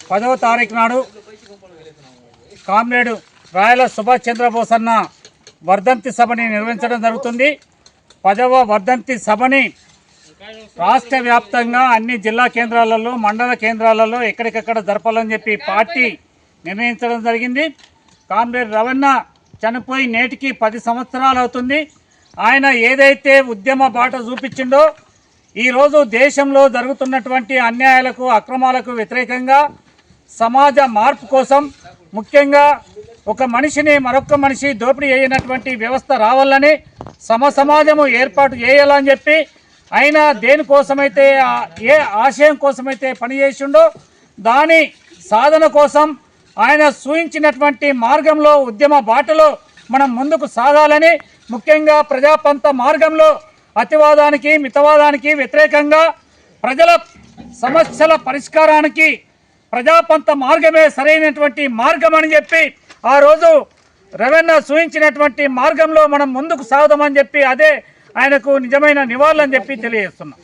10వ తారీఖు నాడు కామ్రేడు రాయల సుభాష్ చంద్రబోస్ అన్న వర్ధంతి సభని నిర్వహించడం జరుగుతుంది. 10వ వర్ధంతి సభని రాష్ట్ర వ్యాప్తంగా అన్ని జిల్లా కేంద్రాలలో, మండల కేంద్రాలలో ఎక్కడికక్కడ జరపాలని చెప్పి పార్టీ నిర్ణయించడం జరిగింది. కామ్రేడ్ రవణ చనిపోయి నేటికి 10 సంవత్సరాలు అవుతుంది. ఆయన ఏదైతే ఉద్యమ బాట చూపించిండో ఈరోజు దేశంలో జరుగుతున్నటువంటి అన్యాయాలకు, అక్రమాలకు వ్యతిరేకంగా సమాజ మార్పు కోసం, ముఖ్యంగా ఒక మనిషిని మరొక మనిషి దోపిడీ చేయనటువంటి వ్యవస్థ రావాలని, సమాజము ఏర్పాటు చేయాలని చెప్పి ఆయన దేనికోసమైతే, ఏ ఆశయం కోసమైతే పనిచేసిండో దాని సాధన కోసం ఆయన సూచించినటువంటి మార్గంలో, ఉద్యమ బాటలో మనం ముందుకు సాగాలని, ముఖ్యంగా ప్రజాపంత మార్గంలో అతివాదానికి, మితవాదానికి వ్యతిరేకంగా ప్రజల సమస్యల పరిష్కారానికి ప్రజాపంత మార్గమే సరైనటువంటి మార్గం అని చెప్పి ఆ రోజు రవణ సూచించినటువంటి మార్గంలో మనం ముందుకు సాగుదామని చెప్పి అదే ఆయనకు నిజమైన నివాళులని చెప్పి తెలియజేస్తున్నాం.